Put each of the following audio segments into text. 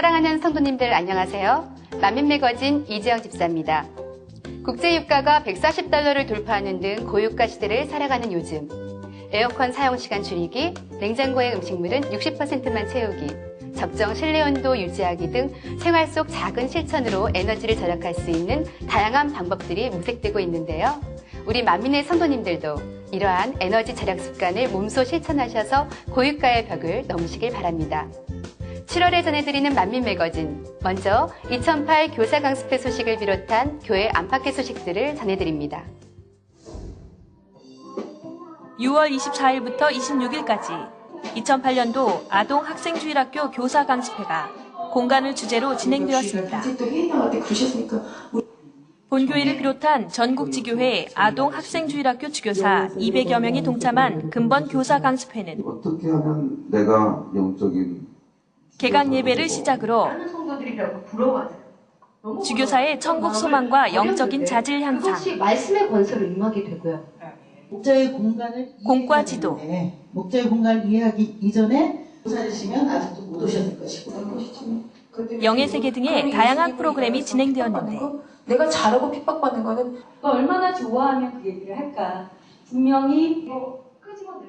사랑하는 성도님들 안녕하세요. 만민매거진 이지영 집사입니다. 국제유가가 $140를 돌파하는 등 고유가 시대를 살아가는 요즘, 에어컨 사용시간 줄이기, 냉장고의 음식물은 60%만 채우기, 적정 실내온도 유지하기 등 생활 속 작은 실천으로 에너지를 절약할 수 있는 다양한 방법들이 모색되고 있는데요. 우리 만민의 성도님들도 이러한 에너지 절약 습관을 몸소 실천하셔서 고유가의 벽을 넘으시길 바랍니다. 7월에 전해드리는 만민매거진, 먼저 2008 교사 강습회 소식을 비롯한 교회 안팎의 소식들을 전해드립니다. 6월 24일부터 26일까지 2008년도 아동학생주일학교 교사 강습회가 공간을 주제로 진행되었습니다. 본교회를 비롯한 전국지교회 아동학생주일학교 주교사 200여 명이 동참한 근본 교사 강습회는 어떻게 하면 내가 영적인 개강 예배를 시작으로 주교사의 천국 소망과 영적인 자질 향상, 말씀의 권세로 임하게 되고요. 목자의 공간을 공과 지도, 목자의 공간을 이해하기 이전에 교사이시면 아직도 못 오셨을 것이고 영의 세계 등의 다양한 프로그램이 진행되었는데 내가 잘하고 핍박받는 거는 얼마나 좋아하면 그 얘기를 할까. 분명히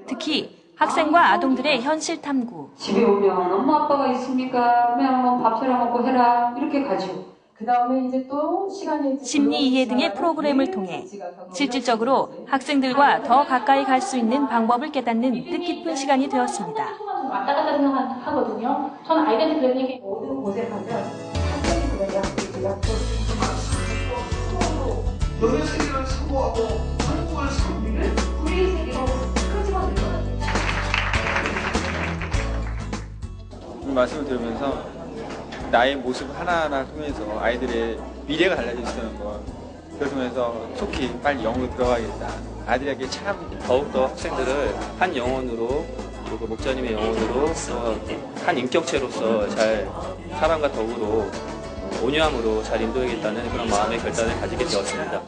특히 학생과 아동들의 현실 탐구, 집에 오면 엄마 아빠가 있습니까? 그냥 밥 차려 먹고 해라 이렇게 가죠. 그 다음에 이제 또 시간이 심리 이해 등의 프로그램을 통해 실질적으로 학생들과 더 가까이 갈 수 있는 방법을 깨닫는 뜻깊은 시간이 되었습니다. 왔다 갔다 생각하거든요. 저는 아이들한테 그런 얘기 모든 곳에 가면 학생이 그냥 너의 세계를 사고하고 한국을 섬기는 우리의 세계로 크지만 늘어나요. 이 말씀을 들으면서 나의 모습 하나하나 통해서 아이들의 미래가 달라질 수 있는 것, 그걸 통해서 속히 빨리 영으로 들어가겠다. 아이들에게 참 더욱더 학생들을 한 영혼으로, 그리고 목자님의 영혼으로, 한 인격체로서 잘 사람과 더불어 온유함으로 잘 인도하겠다는 그런 마음의 결단을 가지게 되었습니다.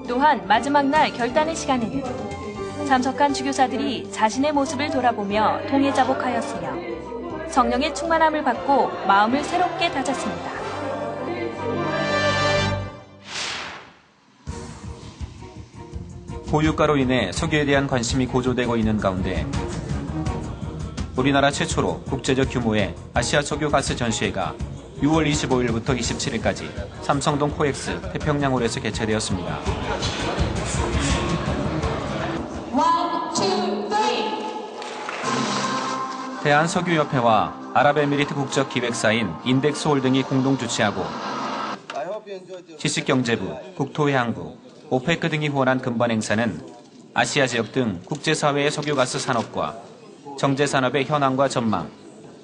또한 마지막 날 결단의 시간에는 참석한 주교사들이 자신의 모습을 돌아보며 통회자복하였으며 성령의 충만함을 받고 마음을 새롭게 다졌습니다. 고유가로 인해 석유에 대한 관심이 고조되고 있는 가운데 우리나라 최초로 국제적 규모의 아시아 석유 가스 전시회가 6월 25일부터 27일까지 삼성동 코엑스 태평양홀에서 개최되었습니다. 대한석유협회와 아랍에미리트 국적기획사인 인덱스홀등이 공동 주최하고 지식경제부, 국토해양부, 오페크 등이 후원한 근본 행사는 아시아 지역 등 국제사회의 석유가스 산업과 정제산업의 현황과 전망,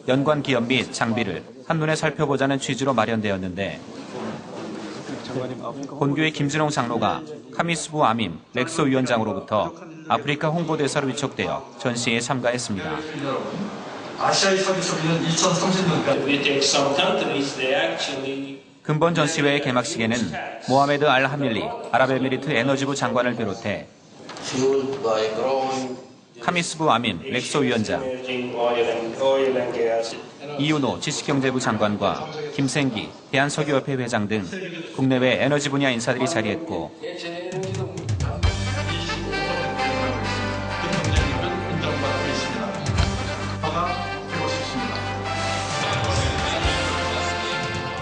연관 기업 및 장비를 한눈에 살펴보자는 취지로 마련되었는데 본교의 김진홍 장로가 카미스부 아밈 렉소 위원장으로부터 아프리카 홍보대사로 위촉되어 전시회에 참가했습니다. 아시아의 석유 소비는 2030년까지 근본 전시회의 개막식에는 모하메드 알 하밀리 아랍에미리트 에너지부 장관을 비롯해 카미스부 아민 렉소 위원장, 이윤호 지식경제부 장관과 김생기 대한석유협회 회장 등 국내외 에너지 분야 인사들이 자리했고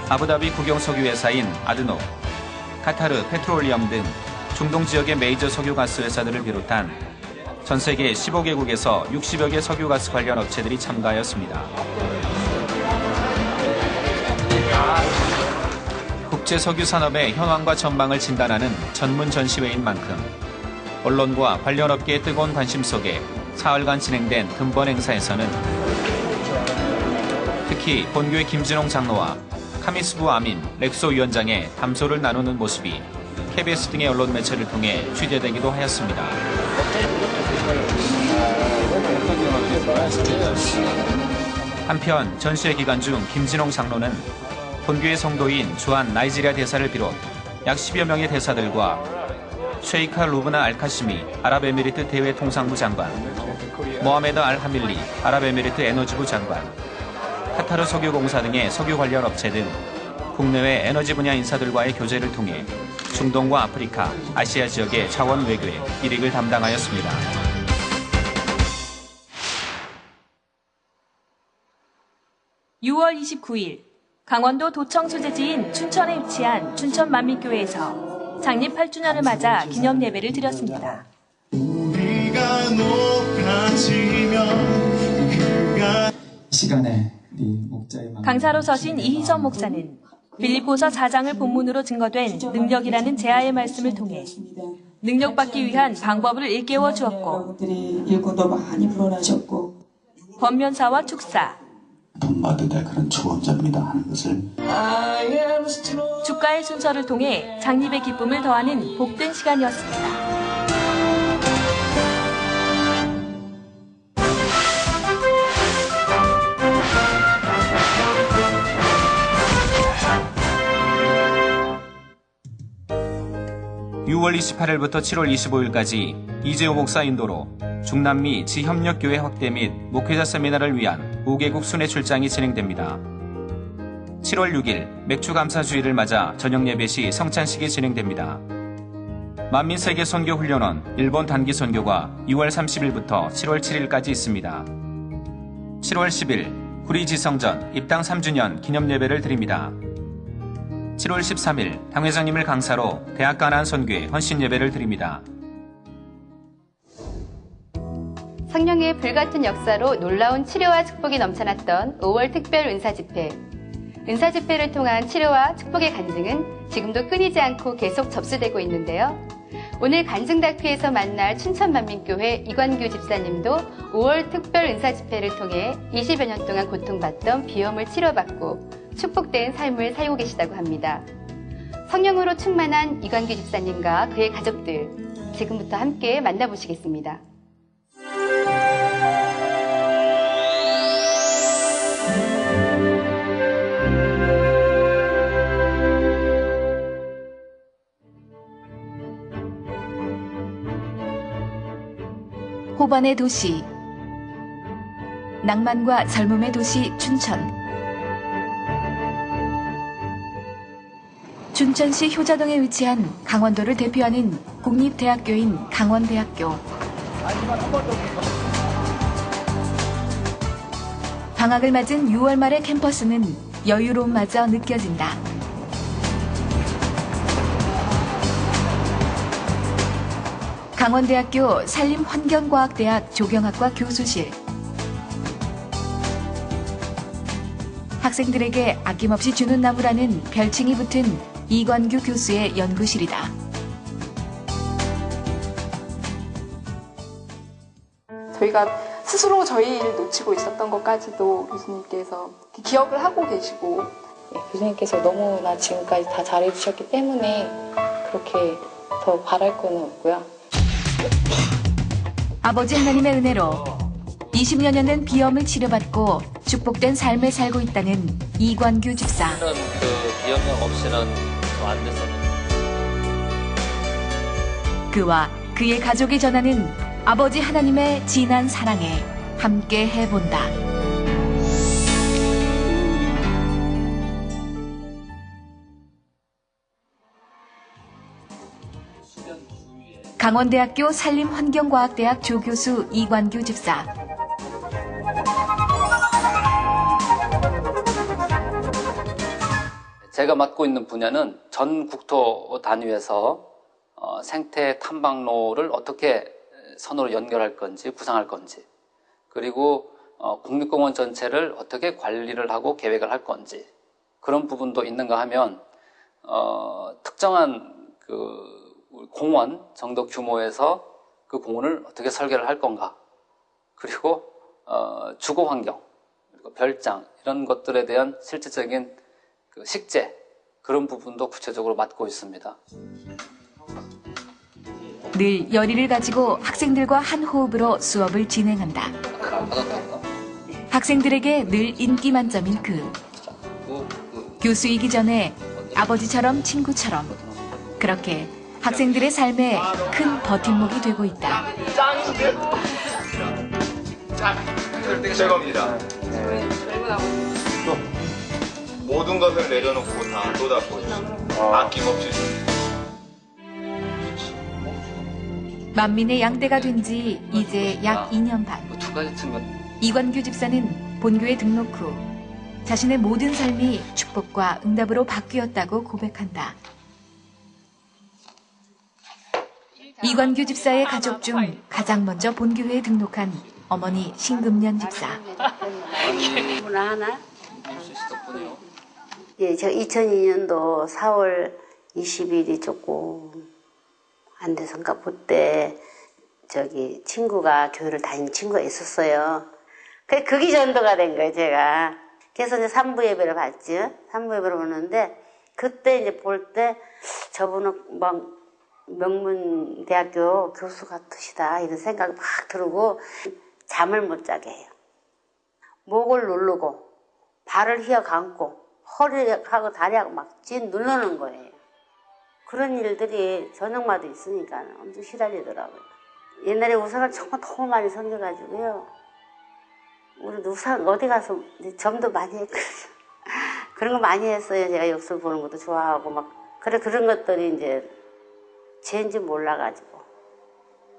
아부다비 국영석유회사인 아드노, 카타르 페트롤리엄 등 중동 지역의 메이저 석유가스 회사들을 비롯한 전 세계 15개국에서 60여 개 석유가스 관련 업체들이 참가하였습니다. 국제 석유 산업의 현황과 전망을 진단하는 전문 전시회인 만큼 언론과 관련 업계의 뜨거운 관심 속에 사흘간 진행된 근본 행사에서는 특히 본교의 김진홍 장로와 카미스부 아민 렉소 위원장의 담소를 나누는 모습이 KBS 등의 언론 매체를 통해 취재되기도 하였습니다. 한편 전시회 기간 중 김진홍 장로는 본교의 성도인 주한 나이지리아 대사를 비롯 약 10여 명의 대사들과 쉐이카 루브나 알카시미 아랍에미리트 대외통상부 장관, 모하메드 알하밀리 아랍에미리트 에너지부 장관, 카타르 석유공사 등의 석유 관련 업체 등 국내외 에너지 분야 인사들과의 교제를 통해 중동과 아프리카, 아시아 지역의 자원 외교에 일익을 담당하였습니다. (6월 29일) 강원도 도청 소재지인 춘천에 위치한 춘천 만민교회에서 장립 8주년을 맞아 기념 예배를 드렸습니다. 시간에 목자의 강사로 서신 이희선 목사는 빌립보서 4장을 본문으로 증거된 능력이라는 제아의 말씀을 통해 능력받기 위한 방법을 일깨워 주었고, 일꾼도 많이 불어나셨고 번면사와 축사, 돈 받을 때 그런 초범자입니다 하는 것을 주가의 순서를 통해 장립의 기쁨을 더하는 복된 시간이었습니다. (6월 28일부터 7월 25일까지) 이재호 목사 인도로 중남미 지협력교회 확대 및 목회자 세미나를 위한 5개국 순회 출장이 진행됩니다. 7월 6일 맥주 감사주의를 맞아 저녁 예배 시 성찬식이 진행됩니다. 만민세계 선교훈련원 일본 단기 선교가 6월 30일부터 7월 7일까지 있습니다. 7월 10일 구리지성전 입당 3주년 기념 예배를 드립니다. 7월 13일 당회장님을 강사로 대학 가나안 선교회 헌신 예배를 드립니다. 성령의 불같은 역사로 놀라운 치료와 축복이 넘쳐났던 5월 특별 은사집회. 은사집회를 통한 치료와 축복의 간증은 지금도 끊이지 않고 계속 접수되고 있는데요. 오늘 간증 다큐에서 만날 춘천만민교회 이관규 집사님도 5월 특별 은사집회를 통해 20여 년 동안 고통받던 비염을 치료받고 축복된 삶을 살고 계시다고 합니다. 성령으로 충만한 이관규 집사님과 그의 가족들, 지금부터 함께 만나보시겠습니다. 호반의 도시, 낭만과 젊음의 도시 춘천. 춘천시 효자동에 위치한 강원도를 대표하는 국립대학교인 강원대학교. 방학을 맞은 6월 말의 캠퍼스는 여유로움마저 느껴진다. 강원대학교 산림환경과학대학 조경학과 교수실. 학생들에게 아낌없이 주는 나무라는 별칭이 붙은 이관규 교수의 연구실이다. 저희가 스스로 저희 일을 놓치고 있었던 것까지도 교수님께서 기억을 하고 계시고, 교수님께서 너무나 지금까지 다 잘해주셨기 때문에 그렇게 더 바랄 건 없고요. 아버지 하나님의 은혜로 20여 년 된 비염을 치료받고 축복된 삶을 살고 있다는 이관규 집사. 그 비염약 없이는 안 됐었는데. 그와 그의 가족이 전하는 아버지 하나님의 진한 사랑에 함께 해본다. 강원대학교 산림환경과학대학 조교수 이관규 집사. 제가 맡고 있는 분야는 전 국토 단위에서 생태 탐방로를 어떻게 선으로 연결할 건지, 구상할 건지, 그리고 국립공원 전체를 어떻게 관리를 하고 계획을 할 건지, 그런 부분도 있는가 하면 특정한 그 공원 정도 규모에서 그 공원을 어떻게 설계를 할 건가, 그리고 주거 환경, 그리고 별장 이런 것들에 대한 실질적인 그 식재, 그런 부분도 구체적으로 맡고 있습니다. 늘 열의를 가지고 학생들과 한 호흡으로 수업을 진행한다. 학생들에게 늘 인기 만점인 그. 교수이기 전에 아버지처럼 친구처럼 그렇게 학생들의 삶에 큰 버팀목이 되고 있다. 새 겁니다. 모든 것을 내려놓고 다 쏟아부으시고 아낌없이. 만민의 양떼가 된 지 이제 약 2년 반. 두 가지 증거. 이관규 집사는 본교에 등록 후 자신의 모든 삶이 축복과 응답으로 바뀌었다고 고백한다. 이관규 집사의 가족 중 가장 먼저 본교회에 등록한 어머니 신금년 집사. 하나? 예, 저 2002년도 4월 20일이 조금 안 돼서인가 그때 저기 친구가 교회를 다니는 친구가 있었어요. 그게 전도가 된 거예요, 제가. 그래서 이제 3부 예배를 봤죠. 3부 예배를 보는데 그때 이제 볼 때 저분은 막 명문대학교 교수 같으시다 이런 생각이 막 들고 잠을 못 자게 해요. 목을 누르고 발을 휘어 감고 허리하고 다리하고 막 찐 누르는 거예요. 그런 일들이 저녁마다 있으니까 엄청 시달리더라고요. 옛날에 우상을 정말 너무 많이 섬겨가지고요. 우리 우상 어디 가서 점도 많이 했거든요. 그런 거 많이 했어요. 제가 역술 보는 것도 좋아하고 막 그런 것들이 이제 죄인지 몰라가지고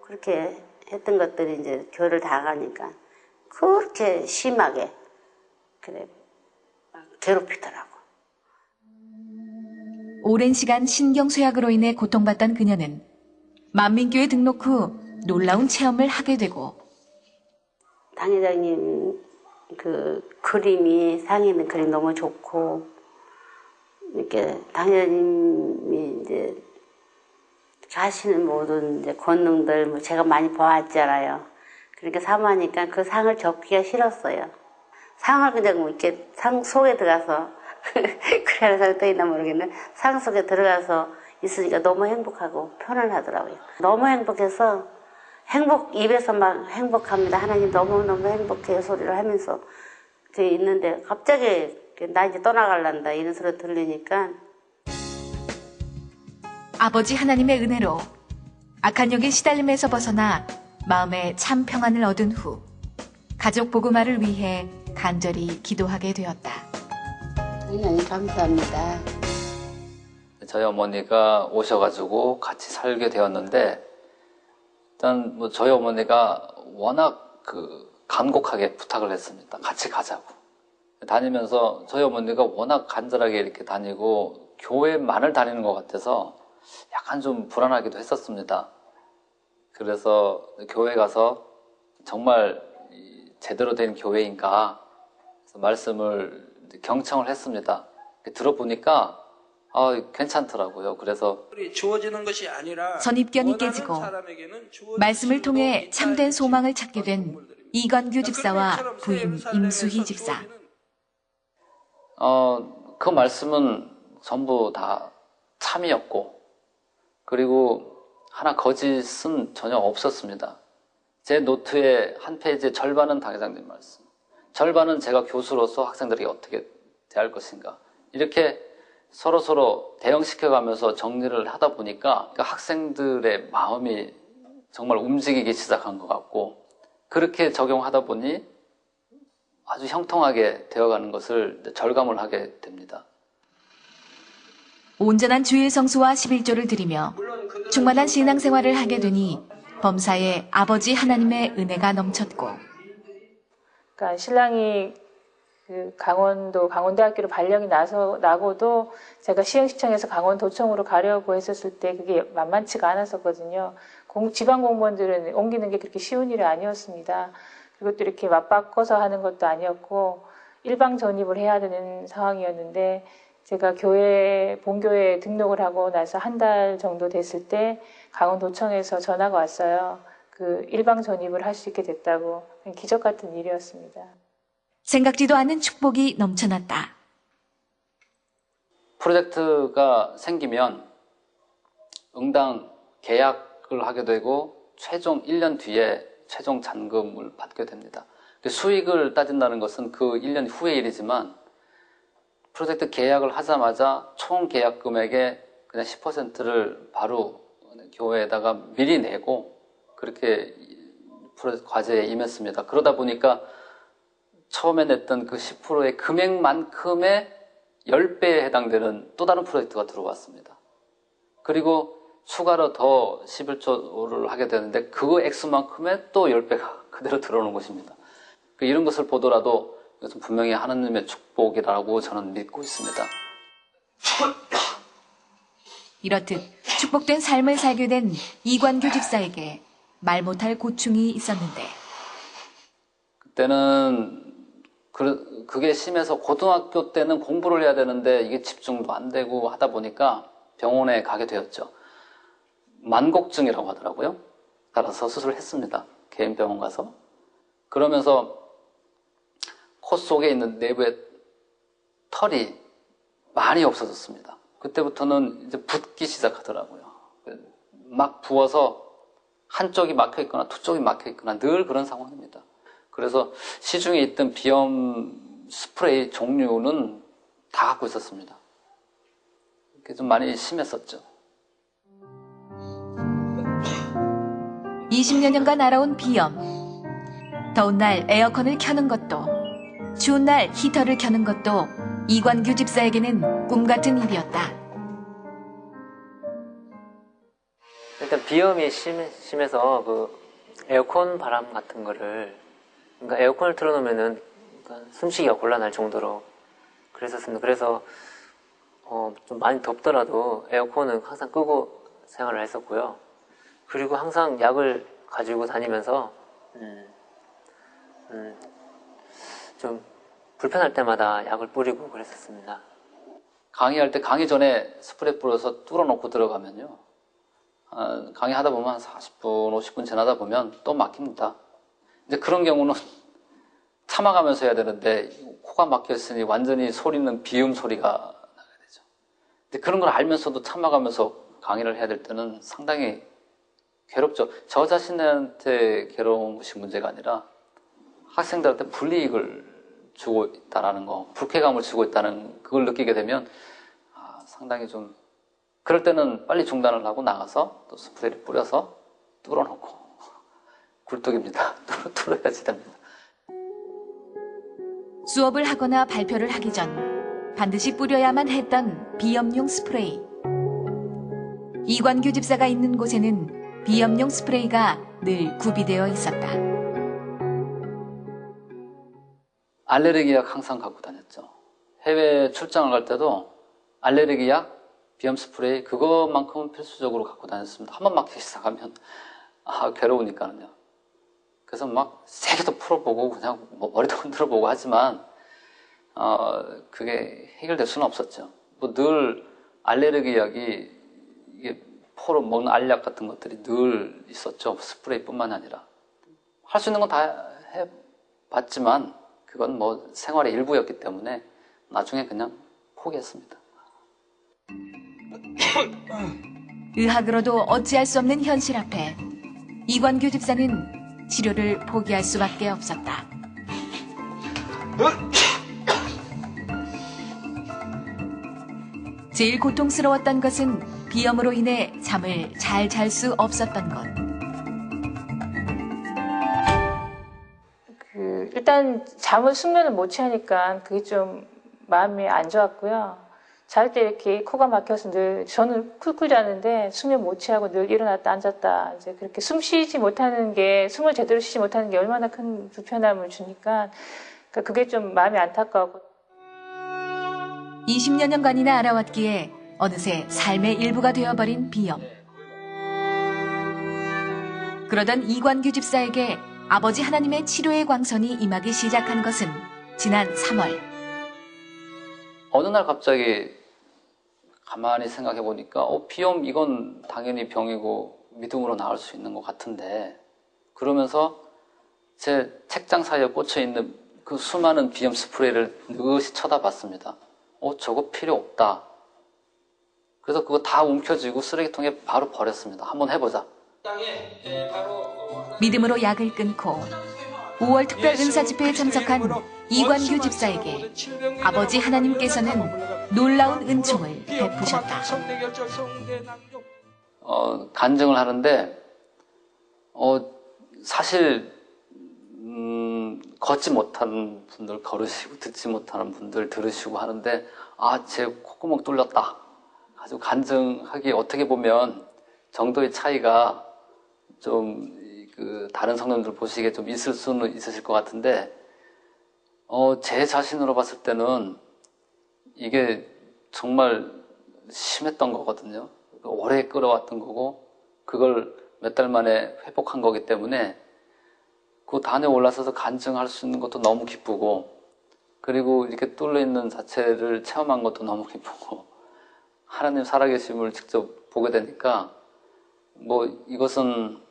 그렇게 했던 것들이 이제 교회를 다 가니까 그렇게 심하게 그래 막 괴롭히더라고. 오랜 시간 신경쇠약으로 인해 고통받던 그녀는 만민교회 등록 후 놀라운 체험을 하게 되고 당회장님 그 그림이 상에 있는 그림 너무 좋고 이렇게 당회장님이 이제 하시는 모든 이제 권능들 뭐 제가 많이 봐왔잖아요. 그렇게 사모하니까 그 상을 접기가 싫었어요. 상을 그냥 뭐 이렇게 상 속에 들어가서 그래 하는 사람이 또 있나 모르겠네. 상 속에 들어가서 있으니까 너무 행복하고 편안하더라고요. 너무 행복해서 입에서 막 행복합니다. 하나님 너무너무 행복해요 소리를 하면서 있는데 갑자기 나 이제 떠나갈란다 이런 소리 들리니까 아버지 하나님의 은혜로 악한 영의 시달림에서 벗어나 마음에 참 평안을 얻은 후 가족 복음화를 위해 간절히 기도하게 되었다. 하나님 감사합니다. 저희 어머니가 오셔가지고 같이 살게 되었는데 일단 뭐 저희 어머니가 워낙 간곡하게 부탁을 했습니다. 같이 가자고. 다니면서 저희 어머니가 워낙 간절하게 이렇게 다니고 교회만을 다니는 것 같아서 약간 좀 불안하기도 했었습니다. 그래서 교회 가서 정말 제대로 된 교회인가 그래서 말씀을 경청을 했습니다. 들어보니까 괜찮더라고요. 그래서 주어지는 것이 아니라 선입견이 깨지고 말씀을 통해 참된 소망을 찾게 된 이관규 집사와 부인 임수희 집사. 그 말씀은 전부 다 참이었고 그리고 하나 거짓은 전혀 없었습니다. 제 노트의 한 페이지의 절반은 당회장님 말씀, 절반은 제가 교수로서 학생들에게 어떻게 대할 것인가 이렇게 서로 대응시켜가면서 정리를 하다 보니까 학생들의 마음이 정말 움직이기 시작한 것 같고 그렇게 적용하다 보니 아주 형통하게 되어가는 것을 절감을 하게 됩니다. 온전한 주일 성수와 11조를 드리며 충만한 신앙생활을 하게 되니 범사에 아버지 하나님의 은혜가 넘쳤고 그러니까 신랑이 강원대학교로 발령이 나고도 제가 시흥시청에서 강원도청으로 가려고 했었을 때 그게 만만치가 않았었거든요. 지방 공무원들은 옮기는 게 그렇게 쉬운 일이 아니었습니다. 그리고 또 이렇게 맞바꿔서 하는 것도 아니었고 일방 전입을 해야 되는 상황이었는데 제가 본교회에 등록을 하고 나서 한 달 정도 됐을 때 강원도청에서 전화가 왔어요. 일방 전입을 할 수 있게 됐다고. 기적 같은 일이었습니다. 생각지도 않은 축복이 넘쳐났다. 프로젝트가 생기면 응당 계약을 하게 되고 최종 1년 뒤에 최종 잔금을 받게 됩니다. 수익을 따진다는 것은 그 1년 후의 일이지만 프로젝트 계약을 하자마자 총 계약 금액의 그냥 10%를 바로 교회에다가 미리 내고 그렇게 과제에 임했습니다. 그러다 보니까 처음에 냈던 그 10%의 금액만큼의 10배에 해당되는 또 다른 프로젝트가 들어왔습니다. 그리고 추가로 더 11조를 하게 되는데 그 액수만큼의 또 10배가 그대로 들어오는 것입니다. 이런 것을 보더라도 이것은 분명히 하나님의 축복이라고 저는 믿고 있습니다. 이렇듯 축복된 삶을 살게 된 이관규 집사에게 말 못할 고충이 있었는데 그때는 그게 심해서 고등학교 때는 공부를 해야 되는데 이게 집중도 안 되고 하다 보니까 병원에 가게 되었죠. 만곡증이라고 하더라고요. 따라서 수술을 했습니다. 개인 병원 가서. 그러면서 코 속에 있는 내부의 털이 많이 없어졌습니다. 그때부터는 이제 붓기 시작하더라고요. 막 부어서 한쪽이 막혀 있거나 두 쪽이 막혀 있거나 늘 그런 상황입니다. 그래서 시중에 있던 비염 스프레이 종류는 다 갖고 있었습니다. 그게 좀 많이 심했었죠. 20여 년간 알아온 비염. 더운 날 에어컨을 켜는 것도, 추운 날 히터를 켜는 것도 이관규 집사에게는 꿈 같은 일이었다. 일단 비염이 심해서 그 에어컨 바람 같은 거를, 그러니까 에어컨을 틀어놓으면은 숨쉬기가 곤란할 정도로 그랬었습니다. 그래서 좀 많이 덥더라도 에어컨은 항상 끄고 생활을 했었고요. 그리고 항상 약을 가지고 다니면서 좀 불편할 때마다 약을 뿌리고 그랬었습니다. 강의할 때 강의 전에 스프레이 뿌려서 뚫어놓고 들어가면요. 강의하다 보면 한 40분, 50분 지나다 보면 또 막힙니다. 이제 그런 경우는 참아가면서 해야 되는데 코가 막혀있으니 완전히 소리는 비음 소리가 나게 되죠. 근데 그런 걸 알면서도 참아가면서 강의를 해야 될 때는 상당히 괴롭죠. 저 자신한테 괴로운 것이 문제가 아니라 학생들한테 불이익을 주고 있다는 거, 불쾌감을 주고 있다는 그걸 느끼게 되면 상당히 좀 그럴 때는 빨리 중단을 하고 나가서 또 스프레이를 뿌려서 뚫어놓고 굴뚝입니다. 뚫어야지 됩니다. 수업을 하거나 발표를 하기 전 반드시 뿌려야만 했던 비염용 스프레이. 이관규 집사가 있는 곳에는 비염용 스프레이가 늘 구비되어 있었다. 알레르기 약 항상 갖고 다녔죠. 해외 출장을 갈 때도 알레르기 약, 비염 스프레이 그것만큼은 필수적으로 갖고 다녔습니다. 한번 막히기 시작하면 괴로우니까요. 그래서 막 세게도 풀어보고 그냥 뭐 머리도 흔들어보고 하지만 그게 해결될 수는 없었죠. 뭐 늘 알레르기 약이 이게 포로 먹는 알약 같은 것들이 늘 있었죠. 스프레이뿐만 아니라 할 수 있는 건 다 해봤지만 그건 뭐 생활의 일부였기 때문에 나중에 그냥 포기했습니다. 의학으로도 어찌할 수 없는 현실 앞에 이관규 집사는 치료를 포기할 수밖에 없었다. 제일 고통스러웠던 것은 비염으로 인해 잠을 잘 잘 수 없었던 것. 일단 숙면을 못 취하니까 그게 좀 마음이 안 좋았고요. 잘 때 이렇게 코가 막혀서 늘 저는 쿨쿨 자는데 수면 못 취하고 늘 일어났다 앉았다 이제 그렇게 숨을 제대로 쉬지 못하는 게 얼마나 큰 불편함을 주니까 그게 좀 마음이 안타까웠고 20여 년간이나 알아왔기에 어느새 삶의 일부가 되어버린 비염. 그러던 이관규 집사에게 아버지 하나님의 치료의 광선이 임하기 시작한 것은 지난 3월. 어느 날 갑자기 가만히 생각해 보니까 비염 이건 당연히 병이고 믿음으로 나을 수 있는 것 같은데 그러면서 제 책장 사이에 꽂혀 있는 그 수많은 비염 스프레이를 느긋이 쳐다봤습니다. 저거 필요 없다. 그래서 그거 다 움켜쥐고 쓰레기통에 바로 버렸습니다. 한번 해보자. 믿음으로 약을 끊고 5월 특별 은사 집회에 참석한 이관규 집사에게 아버지 하나님께서는 놀라운 은총을 베푸셨다. 간증을 하는데 사실 걷지 못하는 분들 걸으시고 듣지 못하는 분들 들으시고 하는데 제 콧구멍 뚫렸다 아주 간증하기 어떻게 보면 정도의 차이가 좀 다른 성도님들 보시기에 좀 있을 수는 있으실 것 같은데 제 자신으로 봤을 때는 이게 정말 심했던 거거든요. 오래 끌어왔던 거고 그걸 몇 달 만에 회복한 거기 때문에 그 단에 올라서서 간증할 수 있는 것도 너무 기쁘고 그리고 이렇게 뚫려 있는 자체를 체험한 것도 너무 기쁘고 하나님 살아계심을 직접 보게 되니까 이것은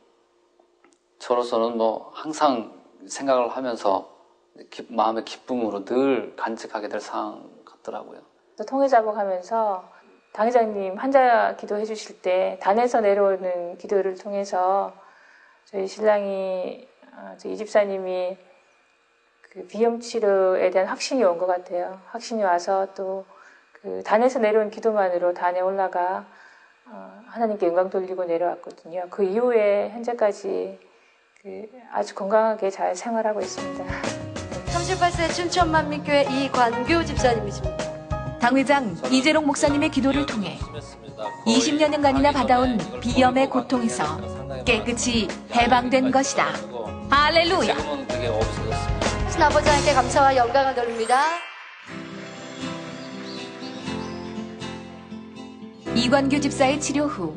저로서는 항상 생각을 하면서 마음의 기쁨으로 늘 간직하게 될 상황 같더라고요. 통일자복하면서 당회장님 환자 기도해 주실 때 단에서 내려오는 기도를 통해서 저희 신랑이 저희 집사님이 그 비염 치료에 대한 확신이 온 것 같아요. 확신이 와서 또 그 단에서 내려온 기도만으로 단에 올라가 하나님께 영광 돌리고 내려왔거든요. 그 이후에 현재까지 아주 건강하게 잘 생활하고 있습니다. 38세 춘천만민교회 이관규 집사님이십니다. 당회장 이재롱 목사님의 기도를 통해 20여 년간이나 받아온 비염의 고통에서 깨끗이 해방된 것이다. 할렐루야! 신아버지 하나님께 감사와 영광을 돌립니다. 이관규 집사의 치료 후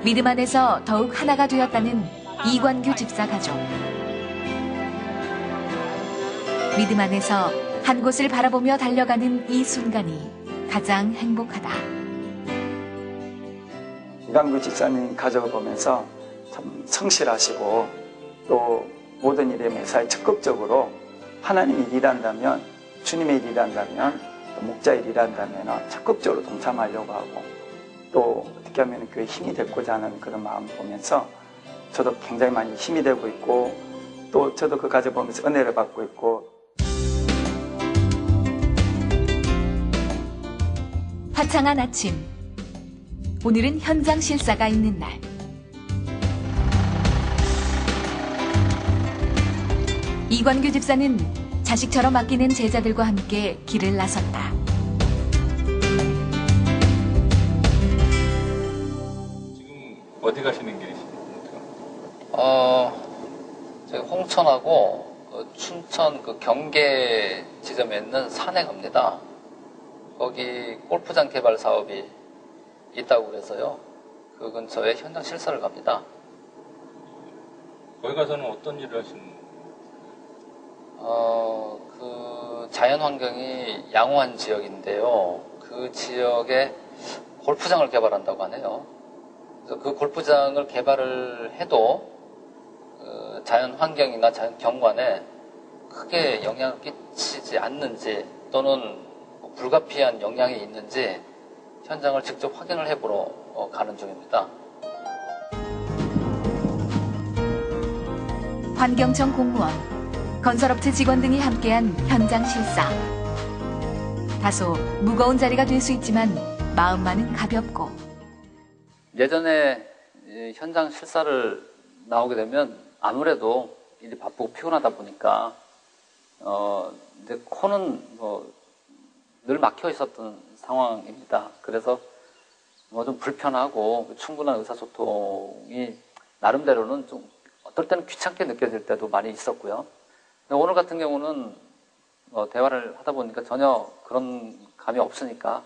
믿음 안에서 더욱 하나가 되었다는 이관규 집사 가족. 믿음 안에서 한 곳을 바라보며 달려가는 이 순간이 가장 행복하다. 이관규 집사님 가족을 보면서 참 성실하시고 또 모든 일에 매사에 적극적으로 하나님이 일한다면, 주님의 일이란다면, 또 목자 일이란다면 적극적으로 동참하려고 하고 또 어떻게 하면 교회에 힘이 되고자 하는 그런 마음을 보면서 저도 굉장히 많이 힘이 되고 있고 또 저도 그 가족 보면서 은혜를 받고 있고. 화창한 아침. 오늘은 현장 실사가 있는 날. 이관규 집사는 자식처럼 아끼는 제자들과 함께 길을 나섰다. 지금 어디 가시는 길이십니까? 저희 홍천하고 춘천 경계 지점에 있는 산에 갑니다. 거기 골프장 개발 사업이 있다고 그래서요. 그 근처에 현장 실사를 갑니다. 거기 가서는 어떤 일을 하시는 거예요? 그 자연 환경이 양호한 지역인데요. 그 지역에 골프장을 개발한다고 하네요. 그래서 그 골프장을 개발을 해도 자연 환경이나 자연 경관에 크게 영향을 끼치지 않는지 또는 불가피한 영향이 있는지 현장을 직접 확인을 해보러 가는 중입니다. 환경청 공무원, 건설업체 직원 등이 함께한 현장 실사. 다소 무거운 자리가 될 수 있지만 마음만은 가볍고. 예전에 현장 실사를 나오게 되면 아무래도 일이 바쁘고 피곤하다 보니까 이제 코는 늘 막혀 있었던 상황입니다. 그래서 좀 불편하고 충분한 의사소통이 나름대로는 좀 어떨 때는 귀찮게 느껴질 때도 많이 있었고요. 오늘 같은 경우는 대화를 하다 보니까 전혀 그런 감이 없으니까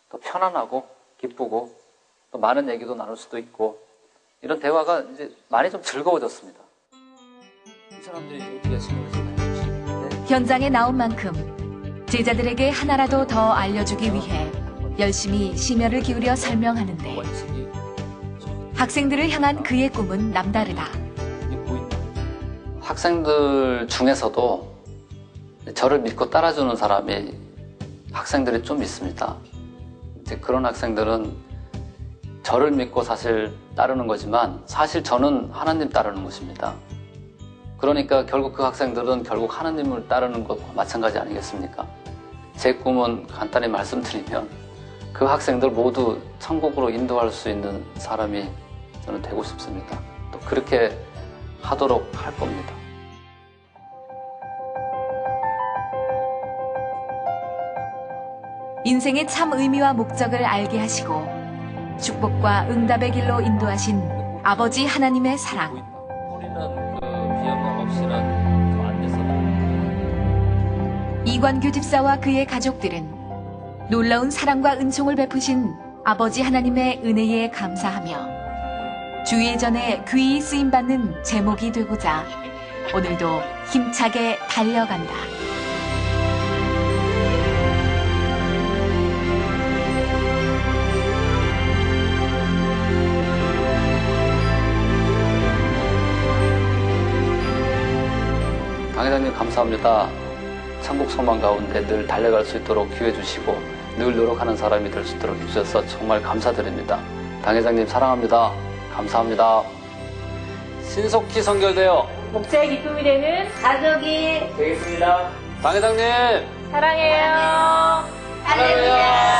더 편안하고 기쁘고 또 많은 얘기도 나눌 수도 있고 이런 대화가 이제 많이 좀 즐거워졌습니다. 이 사람들이 어떻게 생각을 현장에 나온 만큼 제자들에게 하나라도 더 알려주기 위해 열심히 심혈을 기울여 설명하는데 학생들을 향한 그의 꿈은 남다르다. 학생들 중에서도 저를 믿고 따라주는 사람이 학생들이 좀 있습니다. 이제 그런 학생들은 저를 믿고 사실 따르는 거지만 사실 저는 하나님 따르는 것입니다. 그러니까 결국 그 학생들은 결국 하나님을 따르는 것과 마찬가지 아니겠습니까? 제 꿈은 간단히 말씀드리면 그 학생들 모두 천국으로 인도할 수 있는 사람이 저는 되고 싶습니다. 또 그렇게 하도록 할 겁니다. 인생의 참 의미와 목적을 알게 하시고 축복과 응답의 길로 인도하신 아버지 하나님의 사랑. 비염 없이는 안 됐었다. 이관규 집사와 그의 가족들은 놀라운 사랑과 은총을 베푸신 아버지 하나님의 은혜에 감사하며 주의 전에 귀히 쓰임받는 제목이 되고자 오늘도 힘차게 달려간다. 당 회장님 감사합니다. 천국 소망 가운데 늘 달려갈 수 있도록 기회 주시고 늘 노력하는 사람이 될 수 있도록 해주셔서 정말 감사드립니다. 당 회장님 사랑합니다. 감사합니다. 신속히 선결되어 목자의 기쁨이 되는 가족이 되겠습니다. 당 회장님 사랑해요. 할렐루야.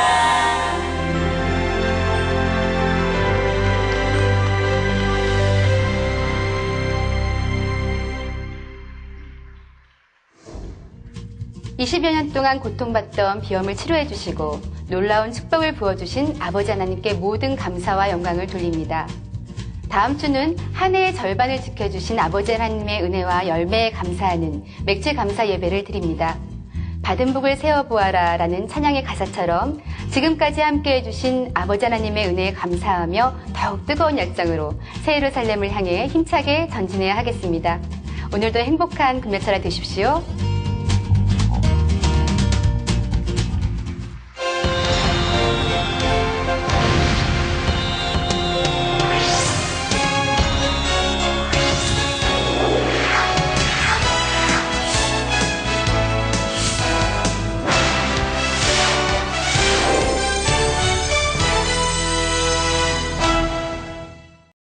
(20여 년) 동안 고통받던 비염을 치료해 주시고 놀라운 축복을 부어주신 아버지 하나님께 모든 감사와 영광을 돌립니다. 다음 주는 한 해의 절반을 지켜주신 아버지 하나님의 은혜와 열매에 감사하는 맥주 감사 예배를 드립니다. 받은 복을 세어보아라 라는 찬양의 가사처럼 지금까지 함께해 주신 아버지 하나님의 은혜에 감사하며 더욱 뜨거운 열정으로 새 예루살렘을 향해 힘차게 전진해야 하겠습니다. 오늘도 행복한 금요철이 되십시오.